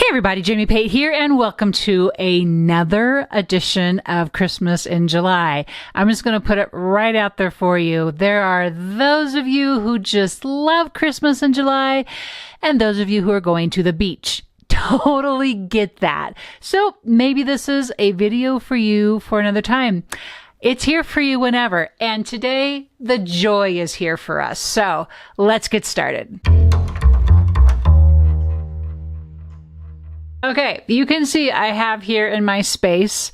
Hey everybody, Jamie Pate here, and welcome to another edition of Christmas in July. I'm just going to put it right out there for you. There are those of you who just love Christmas in July, and those of you who are going to the beach. Totally get that. So maybe this is a video for you for another time. It's here for you whenever, and today the joy is here for us. So let's get started. Okay, you can see I have here in my space,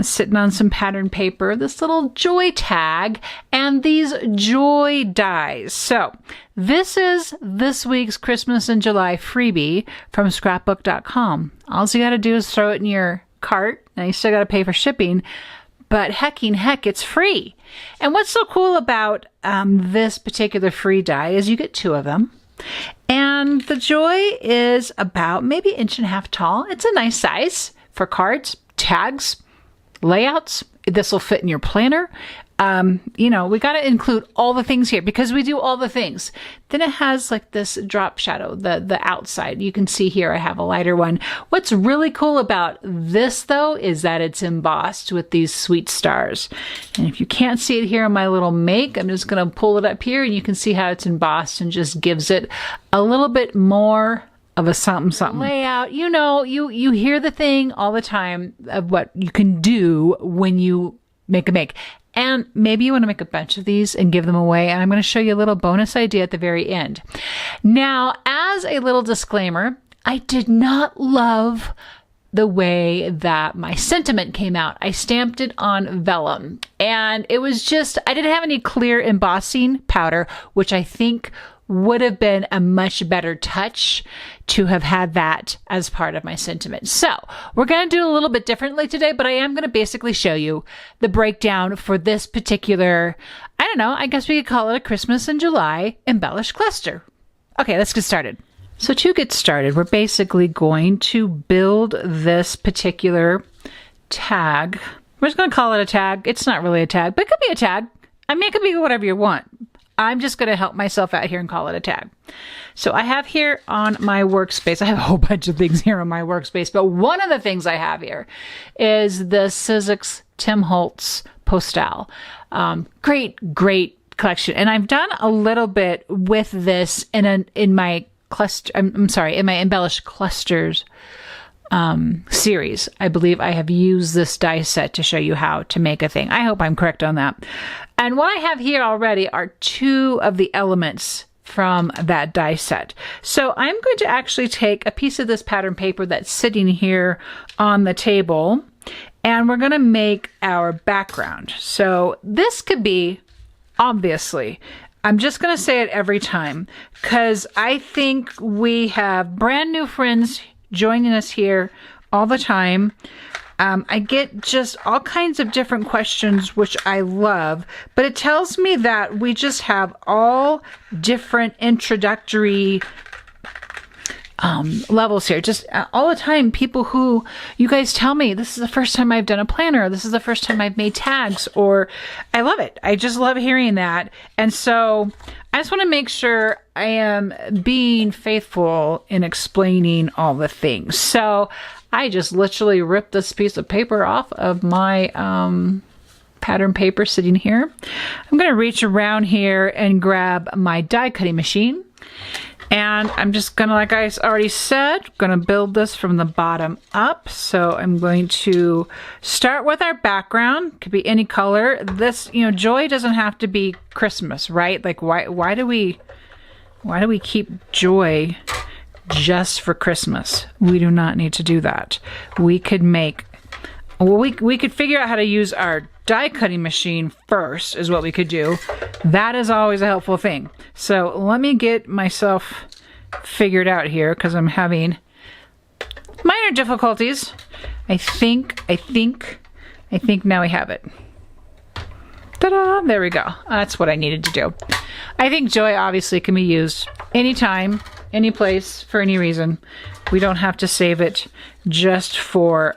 sitting on some pattern paper, this little joy tag and these joy dies. So this is this week's Christmas in July freebie from ScrapbookCom. All you got to do is throw it in your cart. Now you still got to pay for shipping, but heck, it's free. And what's so cool about this particular free die is you get 2 of them. And the joy is about maybe 1.5 inches tall. It's a nice size for cards, tags, layouts. This will fit in your planner. We got to include all the things here because we do all the things. Then it has like this drop shadow, the outside. You can see here I have a lighter one. What's really cool about this though is that it's embossed with these sweet stars. And if you can't see it here on my little make, I'm just going to pull it up here and you can see how it's embossed and just gives it a little bit more of a something layout. You hear the thing all the time of what you can do when you make a make. And maybe you want to make a bunch of these and give them away. And I'm going to show you a little bonus idea at the very end. Now, as a little disclaimer, I did not love the way that my sentiment came out. I stamped it on vellum and it was just, I didn't have any clear embossing powder, which I think would have been a much better touch to have had that as part of my sentiment. So we're going to do a little bit differently today, but I am going to basically show you the breakdown for this particular, I guess we could call it a Christmas in July embellished cluster. Okay, let's get started. So to get started, we're basically going to build this particular tag. We're just going to call it a tag. It's not really a tag, but it could be a tag. I mean, it could be whatever you want. I'm just going to help myself out here and call it a tag. So I have here on my workspace, I have a whole bunch of things here on my workspace, but one of the things I have here is the Sizzix Tim Holtz Postal. Great collection. And I've done a little bit with this in my cluster, in my embellished clusters series. I believe I have used this die set to show you how to make a thing. I hope I'm correct on that. And what I have here already are 2 of the elements from that die set. So I'm going to actually take a piece of this pattern paper that's sitting here on the table, and we're going to make our background. So this could be, obviously, I'm just going to say it every time, because I think we have brand new friends joining us here all the time. I get just all kinds of different questions, which I love, but it tells me that we just have all different introductory levels here. Just all the time, people who, you guys tell me, this is the first time I've done a planner, this is the first time I've made tags, or I love it. I just love hearing that. And so I just want to make sure I am being faithful in explaining all the things. So I just literally ripped this piece of paper off of my pattern paper sitting here. I'm going to reach around here and grab my die cutting machine. And I'm just going to, like I already said, going to build this from the bottom up. So I'm going to start with our background. Could be any color. This, joy doesn't have to be Christmas, right? Like why do we keep joy just for Christmas? We do not need to do that. We could we could figure out how to use our die cutting machine first is what we could do. That is always a helpful thing. So let me get myself figured out here because I'm having minor difficulties. I think now we have it. Ta-da! There we go. That's what I needed to do. I think joy obviously can be used anytime, any place, for any reason. We don't have to save it just for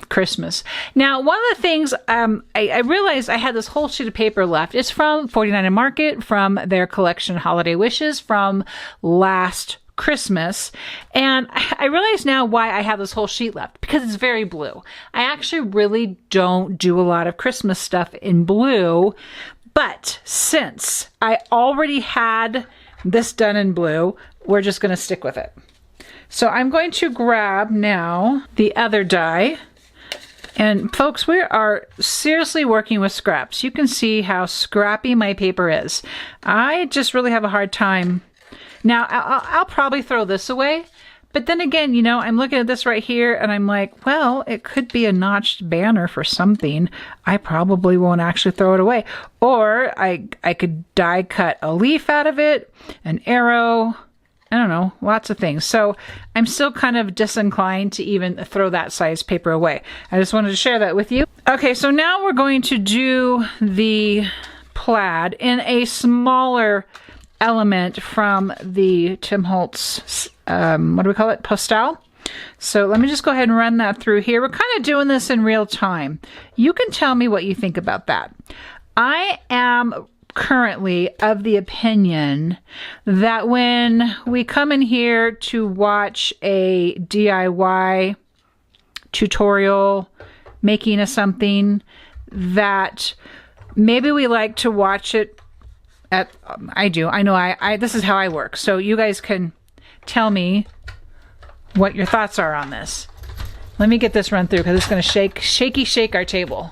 Christmas. Now, one of the things I realized I had this whole sheet of paper left. It's from 49 and Market, from their collection Holiday Wishes from last Christmas. And I realize now why I have this whole sheet left, because it's very blue. I actually really don't do a lot of Christmas stuff in blue, but since I already had this done in blue, we're just going to stick with it. So I'm going to grab now the other die. And folks, we are seriously working with scraps. You can see how scrappy my paper is. I just really have a hard time. Now, I'll probably throw this away, but then again, you know, I'm looking at this right here and I'm like, well, it could be a notched banner for something. I probably won't actually throw it away. Or I could die cut a leaf out of it, an arrow, I don't know, lots of things. So I'm still kind of disinclined to even throw that size paper away. I just wanted to share that with you. Okay, so now we're going to do the plaid in a smaller element from the Tim Holtz, what do we call it? Postal. So let me just go ahead and run that through here. We're kind of doing this in real time. You can tell me what you think about that. I am currently of the opinion that when we come in here to watch a DIY tutorial making of something, that maybe we like to watch it at, I know this is how I work. So you guys can tell me what your thoughts are on this. Let me get this run through because it's going to shake our table.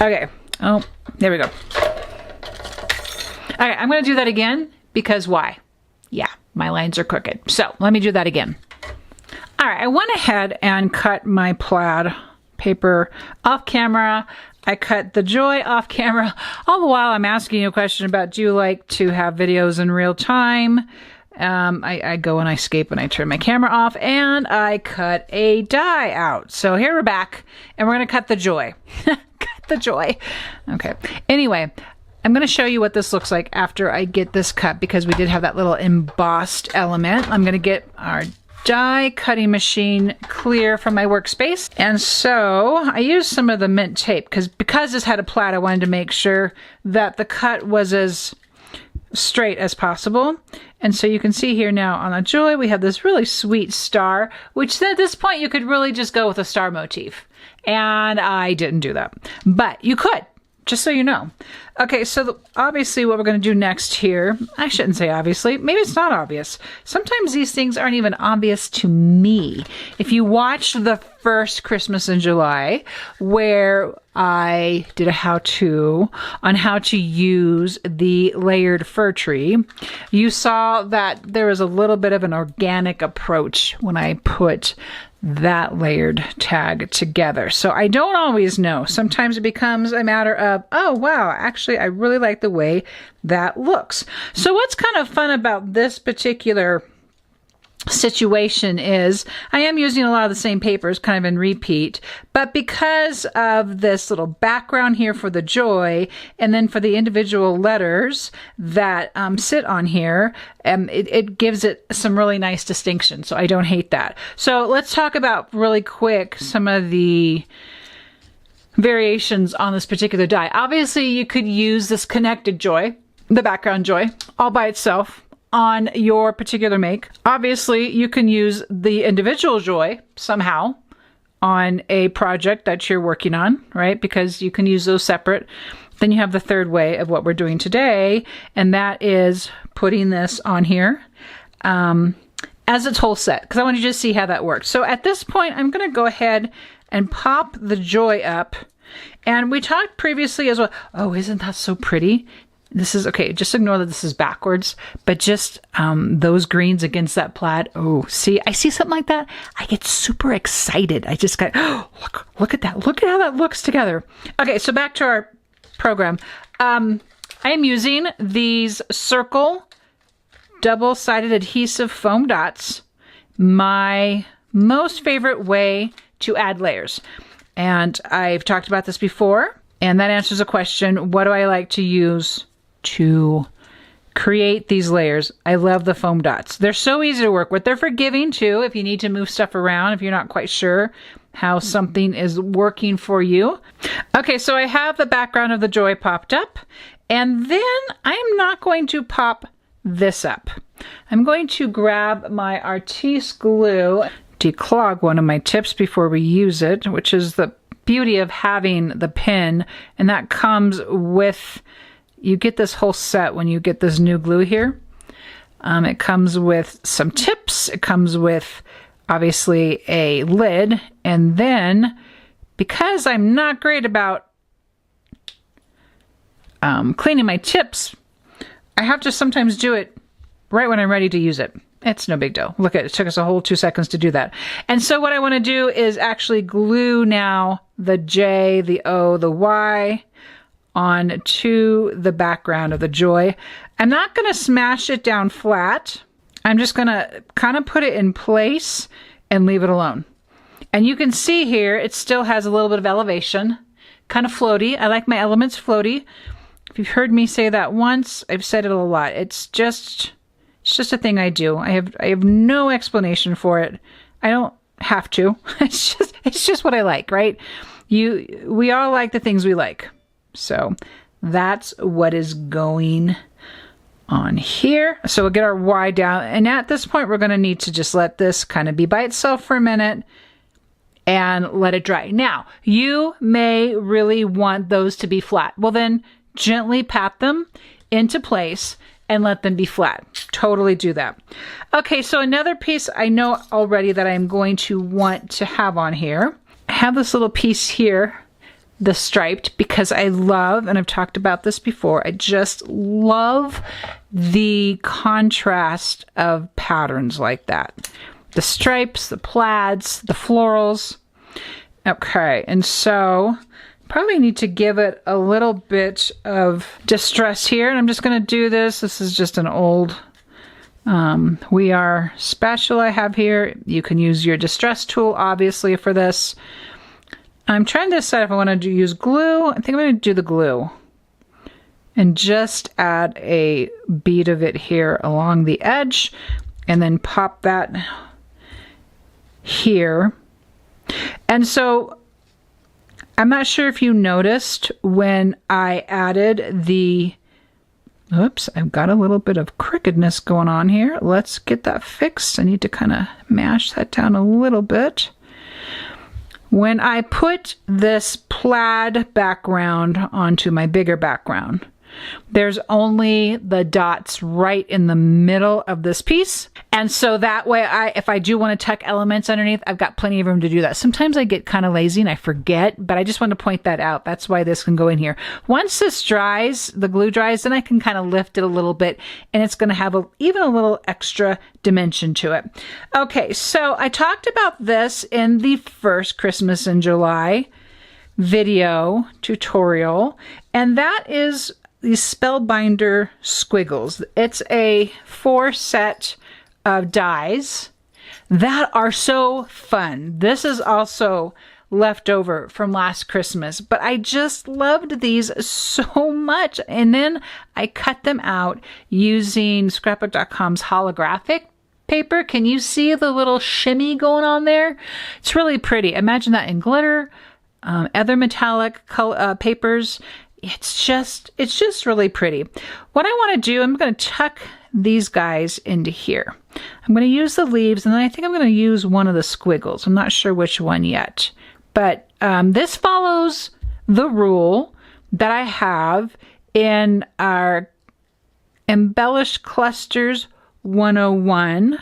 Okay. Oh, there we go. All right, I'm going to do that again because why? Yeah, my lines are crooked. So let me do that again. All right, I went ahead and cut my plaid paper off camera. I cut the joy off camera. All the while I'm asking you a question about, do you like to have videos in real time? I go and I escape and I turn my camera off and I cut a die out. So here we're back and we're going to cut the joy. Cut the joy. Okay. Anyway, I'm going to show you what this looks like after I get this cut, because we did have that little embossed element. I'm going to get our die cutting machine clear from my workspace. And so I used some of the mint tape because this had a plaid, I wanted to make sure that the cut was as straight as possible. And so you can see here now on a joy, we have this really sweet star, which at this point you could really just go with a star motif. And I didn't do that, but you could. Just so you know. Okay, so obviously what we're going to do next here, I shouldn't say obviously, maybe it's not obvious. Sometimes these things aren't even obvious to me. If you watched the first Christmas in July, where I did a how-to on how to use the layered fir tree, you saw that there was a little bit of an organic approach when I put that layered tag together. So I don't always know. Sometimes it becomes a matter of, oh wow, actually I really like the way that looks. So what's kind of fun about this particular situation is I am using a lot of the same papers kind of in repeat, but because of this little background here for the joy and then for the individual letters that sit on here, it gives it some really nice distinction. So I don't hate that. So let's talk about really quick some of the variations on this particular die. Obviously you could use this connected joy, the background joy, all by itself on your particular make. Obviously, you can use the individual joy somehow on a project that you're working on, right? Because you can use those separate. Then you have the third way of what we're doing today, and that is putting this on here as its whole set, because I want you to just see how that works. So at this point, I'm going to go ahead and pop the joy up. And we talked previously as well. Oh, isn't that so pretty? This is, okay, just ignore that this is backwards, but just those greens against that plaid. Oh, see, I see something like that. I get super excited. I just got, oh, look at that. Look at how that looks together. Okay, so back to our program. I am using these circle double-sided adhesive foam dots, my most favorite way to add layers. And I've talked about this before, and that answers a question, what do I like to use to create these layers? I love the foam dots. They're so easy to work with. They're forgiving too if you need to move stuff around, if you're not quite sure how something is working for you. Okay, so I have the background of the joy popped up, and then I'm not going to pop this up. I'm going to grab my Artiste glue, declog one of my tips before we use it, which is the beauty of having the pin, and that comes with, you get this whole set when you get this new glue here. It comes with some tips, it comes with obviously a lid, and then because I'm not great about cleaning my tips, I have to sometimes do it right when I'm ready to use it. It's no big deal. Look at it, took us a whole 2 seconds to do that. And so what I want to do is actually glue now the J, the O, the Y on to the background of the joy. I'm not going to smash it down flat. I'm just going to kind of put it in place and leave it alone. And you can see here, it still has a little bit of elevation, kind of floaty. I like my elements floaty. If you've heard me say that once, I've said it a lot. It's just a thing I do. I have no explanation for it. I don't have to. It's just what I like, right? We all like the things we like. So that's what is going on here. So we'll get our Y down. And at this point, we're going to need to just let this kind of be by itself for a minute and let it dry. Now, you may really want those to be flat. Well, then gently pat them into place and let them be flat. Totally do that. Okay, so another piece I know already that I'm going to want to have on here. I have this little piece here, the striped, because I love, and I've talked about this before, I just love the contrast of patterns like that. The stripes, the plaids, the florals. Okay, and so probably need to give it a little bit of distress here, and I'm just going to do this. This is just an old We Are spatula I have here. You can use your distress tool, obviously, for this. I'm trying to decide if I want to use glue. I think I'm going to do the glue and just add a bead of it here along the edge, and then pop that here. And so I'm not sure if you noticed when I added the, oops, I've got a little bit of crookedness going on here. Let's get that fixed. I need to kind of mash that down a little bit. When I put this plaid background onto my bigger background, there's only the dots right in the middle of this piece. And so that way, if I do want to tuck elements underneath, I've got plenty of room to do that. Sometimes I get kind of lazy and I forget, but I just want to point that out. That's why this can go in here. Once this dries, the glue dries, then I can kind of lift it a little bit, and it's going to have even a little extra dimension to it. Okay, so I talked about this in the first Christmas in July video tutorial, and that is these Spellbinder squiggles. It's a 4 set of dies that are so fun. This is also left over from last Christmas, but I just loved these so much. And then I cut them out using Scrapbook.com's holographic paper. Can you see the little shimmy going on there? It's really pretty. Imagine that in glitter, other metallic papers. It's just really pretty. What I want to do, I'm going to tuck these guys into here. I'm going to use the leaves, and then I think I'm going to use one of the squiggles. I'm not sure which one yet. But this follows the rule that I have in our Embellish Clusters 101.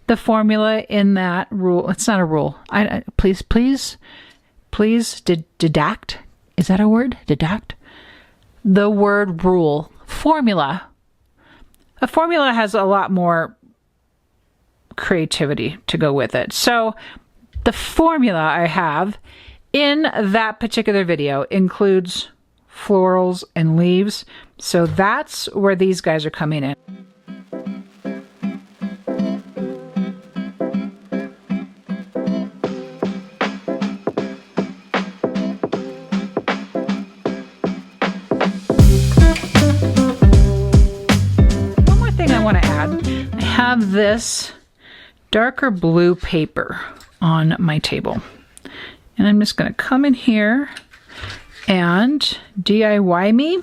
The formula in that rule, it's not a rule. Please deduct. Is that a word? Deduct? The word rule. Formula. A formula has a lot more creativity to go with it. So the formula I have in that particular video includes florals and leaves. So that's where these guys are coming in. I have this darker blue paper on my table, and I'm just going to come in here and DIY me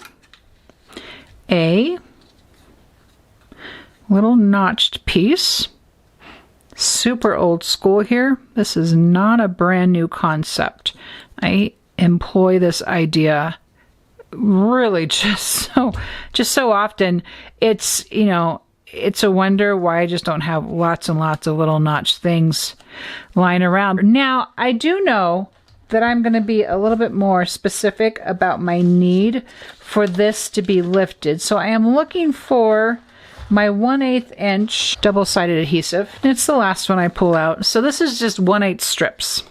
a little notched piece. Super old school here. This is not a brand new concept. I employ this idea really just so often. It's, you know, it's a wonder why I just don't have lots and lots of little notched things lying around. Now, I do know that I'm going to be a little bit more specific about my need for this to be lifted. So I am looking for my 1/8 inch double-sided adhesive. It's the last one I pull out. So this is just 1/8 strips.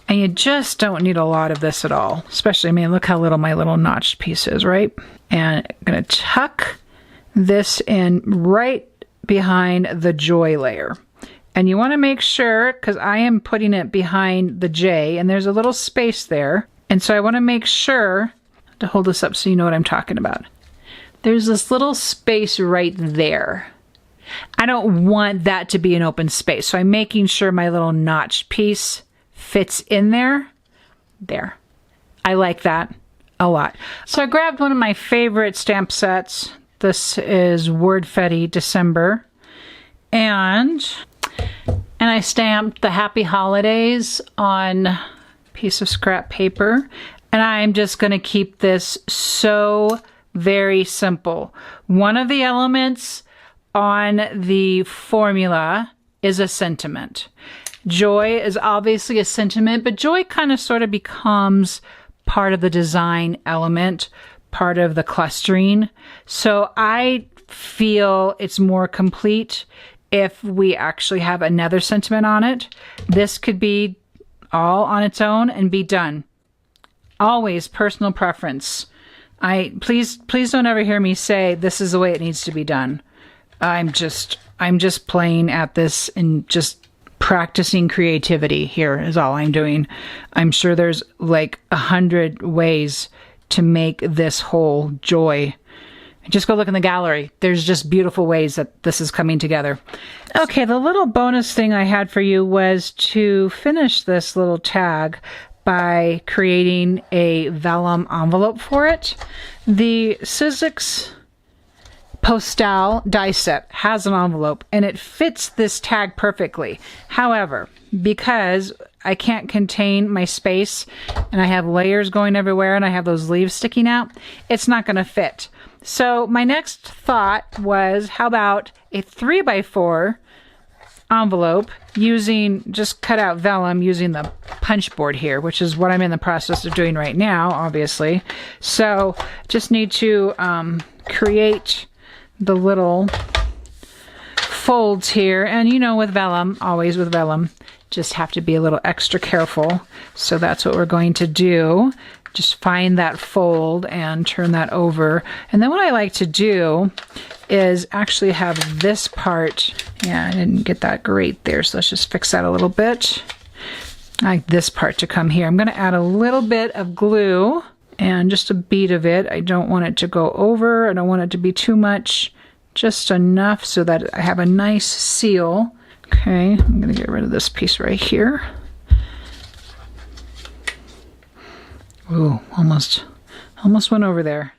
And you just don't need a lot of this at all. Especially, I mean, look how little my little notched piece is, right? And I'm gonna tuck this in right behind the joy layer. And you wanna make sure, because I am putting it behind the J, and there's a little space there. And so I wanna make sure to hold this up so you know what I'm talking about. There's this little space right there. I don't want that to be an open space. So I'm making sure my little notched piece fits in there. There. I like that a lot. So I grabbed one of my favorite stamp sets. This is Wordfetti December. And I stamped the Happy Holidays on a piece of scrap paper. And I'm just going to keep this so very simple. One of the elements on the formula is a sentiment. Joy is obviously a sentiment, but joy kind of sort of becomes part of the design element, part of the clustering. So I feel it's more complete if we actually have another sentiment on it. This could be all on its own and be done. Always personal preference. Please don't ever hear me say this is the way it needs to be done. I'm just playing at this and just practicing creativity here is all I'm doing. I'm sure there's like 100 ways to make this whole joy. Just go look in the gallery. There's just beautiful ways that this is coming together. Okay, the little bonus thing I had for you was to finish this little tag by creating a vellum envelope for it. The Sizzix Postal die set has an envelope and it fits this tag perfectly. However, because I can't contain my space and I have layers going everywhere and I have those leaves sticking out, it's not going to fit. So my next thought was, how about a 3x4 envelope using just cut out vellum using the punch board here, which is what I'm in the process of doing right now, obviously. So just need to create the little folds here, and you know, with vellum, always with vellum, just have to be a little extra careful. So that's what we're going to do. Just find that fold and turn that over. And then what I like to do is actually have this part, yeah, I didn't get that great there, so let's just fix that a little bit. I like this part to come here. I'm going to add a little bit of glue and just a bead of it. I don't want it to go over. I don't want it to be too much, just enough so that I have a nice seal. Okay, I'm going to get rid of this piece right here. Ooh, almost went over there.